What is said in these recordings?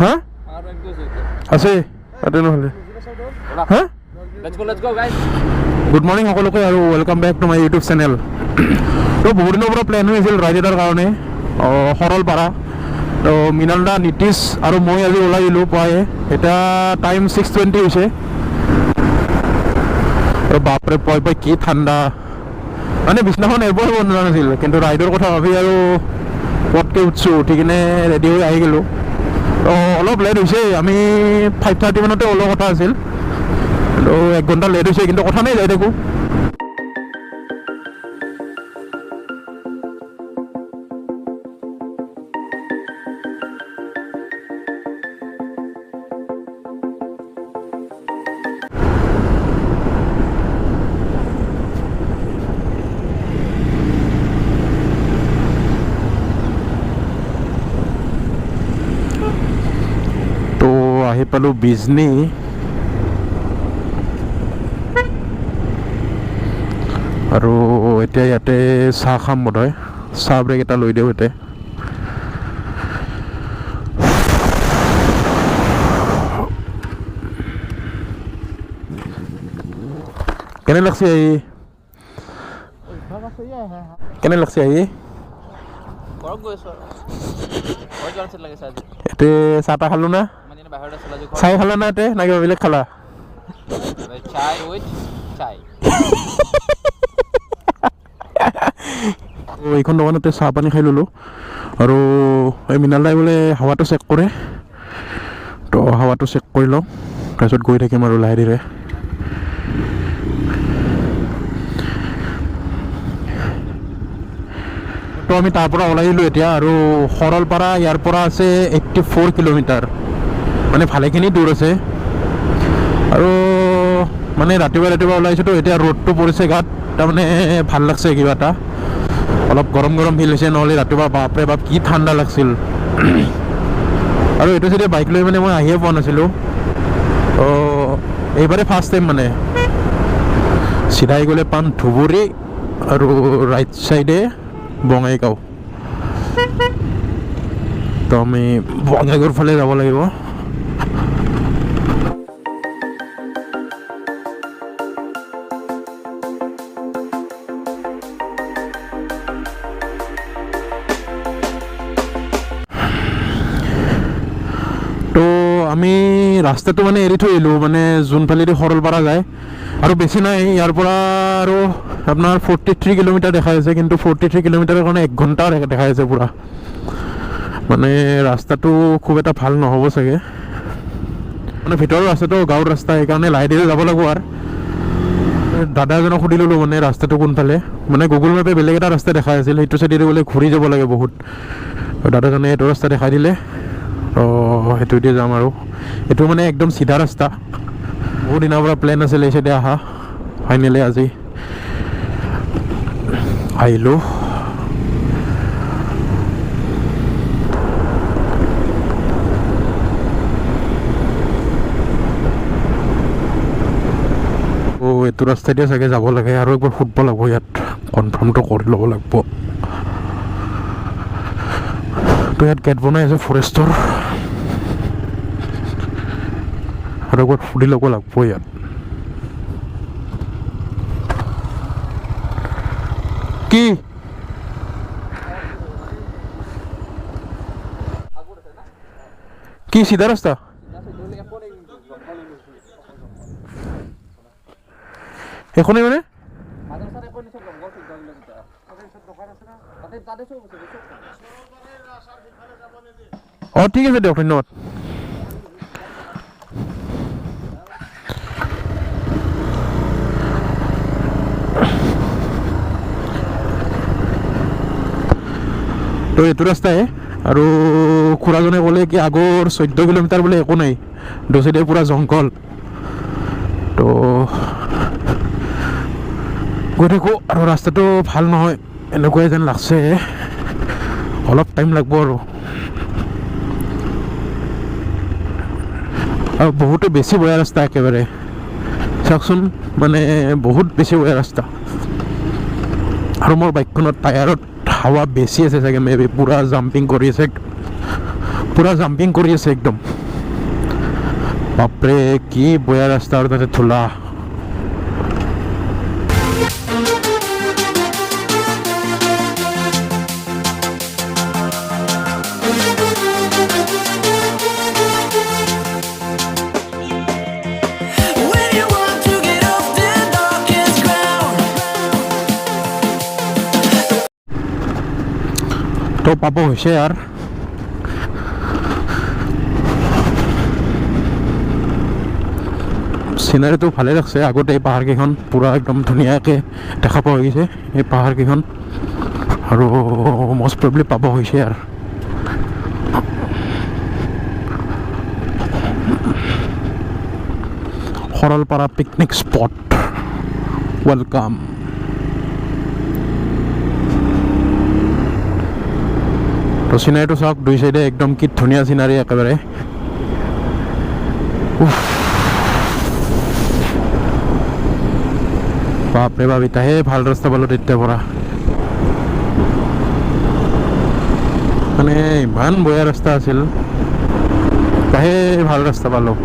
হা আছে তাতে নহ'লে হা গুড মৰ্ণিং সকলোকে আৰু welcome back to my YouTube channel. তো বহুত দিনৰ পৰা প্লেন হৈ আছিল ৰাইড এটাৰ কাৰণে সৰলপাৰা। তো মৃণাল দা, নীতিশ আৰু মই আজি ওলাই দিলোঁ পুৱাই। এতিয়া টাইম 6:20 হৈছে। তো বাপৰে পুৱাই পুৱাই কি ঠাণ্ডা, মানে বিছনাখন এৰিবই মন যোৱা নাছিল, কিন্তু ৰাইডৰ কথা ভাবি আৰু পটকৈ উঠছোঁ, উঠি কিনে ৰেডি হৈ আহি গ'লোঁ। তো অলপ লেট হৈছে, আমি 5:30 মানতে ওলোৱা কথা আছিল। তো 1 ঘণ্টা লেট হৈছে, কিন্তু কথা নাই, যাই থাকোঁ। আহি পালোঁ বিজনী। আৰু এতিয়া ইয়াতে চাহ খাম বোধহয়, চাহ ব্ৰেক এটা লৈ দিওঁ ইয়াতে। কেনে লাগছে আহি? কেনে লাগছে আহি? এতে চাহ তাহ খালোঁ না? চাই খালা না এতে, না কিবা বেলেগ খালা? এইখন দোকানতে চাহ পানী খাই ল'লোঁ। আৰু এই মৃণাল দাই বোলে হাৱাটো চেক কৰে, তো হাৱাটো চেক কৰি লওঁ, তাৰপিছত গৈ থাকিম আৰু লাহে ধীৰে। তো আমি তাৰ পৰা ওলাই দিলোঁ এতিয়া, আৰু সৰলপাৰা ইয়াৰ পৰা আছে 84 কিলোমিটাৰ, মানে ভালেখিনি দূৰ আছে। আৰু মানে ৰাতিপুৱা ওলাইছোঁতো, এতিয়া ৰ'দটো পৰিছে গাত, তাৰমানে ভাল লাগছে কিবা এটা, অলপ গৰম ফিল হৈছে। নহ'লে ৰাতিপুৱা বাপৰে বাপ কি ঠাণ্ডা লাগছিল। আৰু এইটো যদি বাইক লৈ মানে মই আহিয়ে পোৱা নাছিলোঁ, তো এইবাৰে ফাৰ্ষ্ট টাইম। মানে চিধাই গ'লে পাম ধুবুৰী আৰু ৰাইট চাইডে বঙাইগাঁও। তো আমি বঙাইগাঁৱৰ ফালে যাব লাগিব। তো আমি ৰাস্তাটো মানে এৰি থৈ আহিলোঁ, মানে যোনফালেদি সৰলপাৰা যায়, আৰু বেছি নাই ইয়াৰ পৰা। আৰু আপোনাৰ 43 কিলোমিটাৰ দেখাই আছে, কিন্তু 43 কিলোমিটাৰৰ কাৰণে 1 ঘণ্টা দেখাই আছে পূৰা। মানে ৰাস্তাটো খুব এটা ভাল নহ'ব চাগে, মানে ভিতৰৰ ৰাস্তাটো গাঁৱৰ ৰাস্তা, সেইকাৰণে লাহে ধীৰে যাব লাগিব। আৰু দাদা এজনক সুধি ল'লোঁ মানে ৰাস্তাটো কোনফালে, মানে গুগল মেপে বেলেগ এটা ৰাস্তা দেখাই আছিল, সেইটো চাইডেদি বোলে ঘূৰি যাব লাগে বহুত। দাদাজনে এইটো ৰাস্তা দেখাই দিলে, সেইটোতে যাম। আৰু এইটো মানে একদম চিধা ৰাস্তা, বহুত দিনৰ পৰা প্লেন আছিল এই চাইডে অহা, ফাইনেলি আজি আহিলোঁ। এইটো ৰাস্তাইদি চাগে যাব লাগে, আৰু একবাৰ ফুটব লাগিব, ইয়াত কনফাৰ্মটো কৰি ল'ব লাগিব। তো ইয়াত গেট বনাই আছে ফৰেষ্টৰ, আৰু একবাৰ ফুটি ল'ব লাগিব ইয়াত। কি কি চিধা ৰাস্তা? এখনেই মানে অঁ ঠিক আছে দিয়ক, ধন্যবাদ। তো এইটো ৰাস্তাই, আৰু খুৰাজনে ক'লে কি আগৰ 14 কিলোমিটাৰ বোলে একো নাই, দুচাইডে পূৰা জংঘল। তো গৈ থাকোঁ, আৰু ৰাস্তাটো ভাল নহয় এনেকুৱাই যেন লাগছে, অলপ টাইম লাগিব। আৰু বহুতে বেছি বেয়া ৰাস্তা একেবাৰে, চাওকচোন, মানে বহুত বেছি বেয়া ৰাস্তা। আৰু মোৰ বাইকখনত টায়াৰত হাৱা বেছি আছে চাগে, মেবি পূৰা জাম্পিং কৰি আছে, পুৰা জাম্পিং কৰি আছে একদম বাপৰে কি বয়া ৰাস্তা আৰু তাতে ধূলা তো পাব হৈছে আৰ সিনাৰিটো ভালে লাগছে আগতে এই পাহাড়কেইখন পুৰা একদম ধুনীয়াকৈ দেখা পোৱা গৈছে এই পাহাড়কেইখন আৰু মষ্ট প্ৰবলি পাব হৈছে R Saralpara picnic spot welcome তো সিনাৰিটো চাওক দুই সাইডে একদম কি ধুনীয়া সিনাৰি একেবাৰে বাপৰে বাপ এতিয়াহে ভাল ৰাস্তা পালোঁ তেতিয়াৰ পৰা মানে ইমান বয়া ৰাস্তা আছিল এতিয়াহে ভাল ৰাস্তা পালোঁ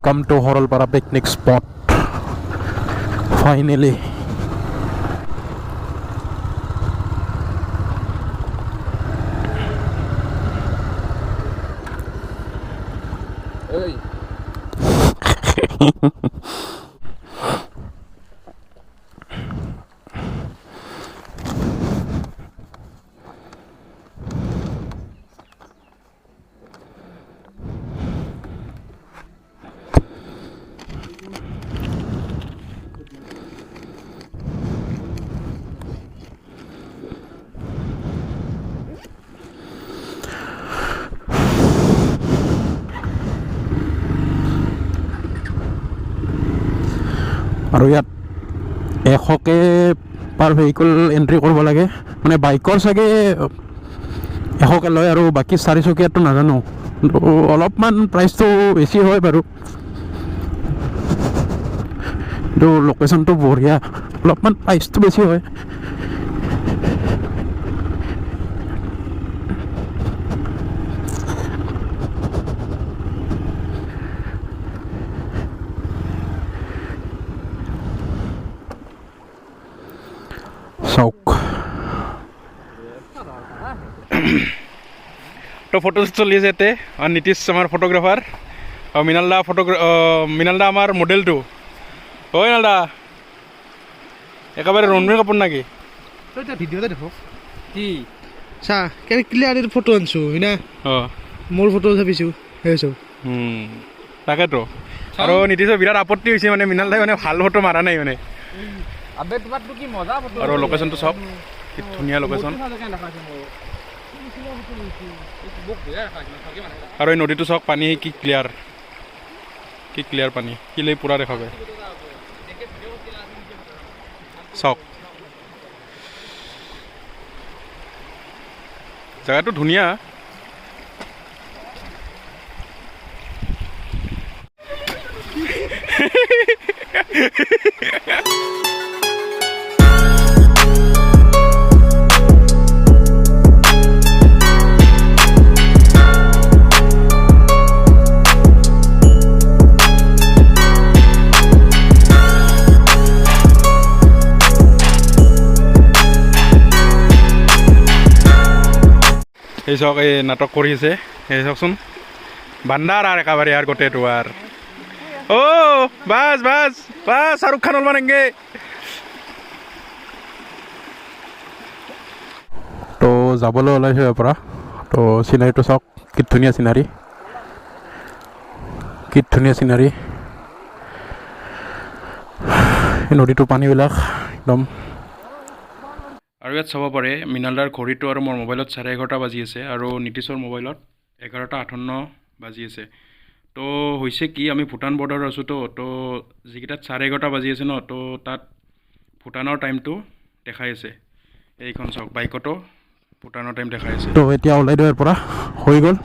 Come to Horalpara picnic spot. Finally. Hey. আৰু ইয়াত 100কে পাৰ ভেহিকল এন্ট্ৰি কৰিব লাগে মানে বাইকৰ চাগে 100কে লয় আৰু বাকী 4চকীয়াটো নাজানো কিন্তু অলপমান প্ৰাইচটো বেছি হয় বাৰু কিন্তু লোকেশ্যনটো বঢ়িয়া অলপমান প্ৰাইচটো বেছি হয় চাওক তো ফটো চলি আছে ইয়াতে আৰু নীতিশ আমাৰ ফটোগ্ৰাফাৰ আৰু মৃণালদা আমাৰ মডেলটো ঐ মৃণালদা একেবাৰে ৰনবীৰ কাপোৰ নেকি তই এটা ভিডিঅ'তে দেখো কি চা কেনে ক্লিয়াৰ ফটো আনছো হয় না অঁ মোৰ ফটো চাপিছো সেই চব তাকেতো আৰু নীতিশৰ বিৰাট আপত্তি হৈছে মানে মৃণালদাই মানে ভাল ফটো মাৰা নাই মানে আবে তোমাৰটো কি মজা ফটো আৰু লোকেশ্যনটো চব কি ধুনীয়া লোকেশ্যন আৰু এই নদীটো চাওক পানী কি ক্লিয়াৰ পানী শিলেই পূৰা দেখা পায় চাওক জেগাটো ধুনীয়া এই চাওক এই নাটক কৰি আছে এই চাওকচোন বান্দাৰ আৰু একেবাৰে আৰু গোটেইটো আৰু বাছ শ্বাহৰুখ খান অলমান এংগে তো যাবলৈ ওলাইছোঁ ইয়াৰ পৰা তো চিনাৰীটো চাওক কি ধুনীয়া চিনাৰী এই নদীটোৰ পানীবিলাক একদম ইয়াত চাব পাৰে মৃণালদাৰ ঘড়ীটো আৰু মোৰ মোবাইলত 11:30 বাজি আছে আৰু নীতিশৰ মোবাইলত 11:58 বাজি আছে তো হৈছে কি আমি ভূটান বৰ্ডাৰত আছোঁ তো যিকেইটাত 11:30 বাজি আছে ন তো তাত ভূটানৰ টাইমটো দেখাই আছে এইখন চাওক বাইকতো ভূটানৰ টাইম দেখাই আছে তো এতিয়া ওলাই দিওঁ ইয়াৰ পৰা হৈ গ'ল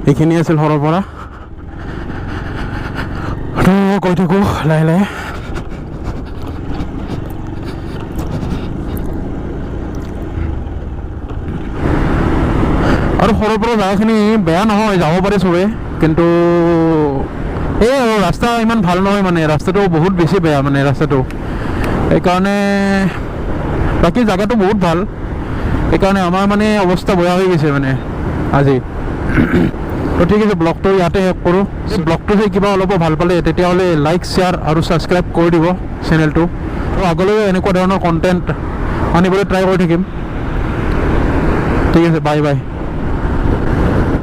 এইখিনি আছিল সৰলপাৰা তো গৈ থাকোঁ লাহে লাহে আৰু সৰলপাৰা জেগাখিনি বেয়া নহয় যাব পাৰে চবে কিন্তু এই আৰু ৰাস্তা ইমান ভাল নহয় মানে ৰাস্তাটো বহুত বেছি বেয়া মানে ৰাস্তাটো সেইকাৰণে বাকী জেগাটো বহুত ভাল সেইকাৰণে আমাৰ মানে অৱস্থা বেয়া হৈ গৈছে মানে আজি তো ঠিক আছে ব্লগটো ইয়াতে শেষ কৰোঁ ব্লগটো সেই কিবা অলপ ভাল পালে তেতিয়াহ'লে লাইক শ্বেয়াৰ আৰু ছাবস্ক্ৰাইব কৰি দিব চেনেলটো আৰু আগলৈ এনেকুৱা ধৰণৰ কণ্টেণ্ট আনিবলৈ ট্ৰাই কৰি থাকিম ঠিক আছে বাই বাই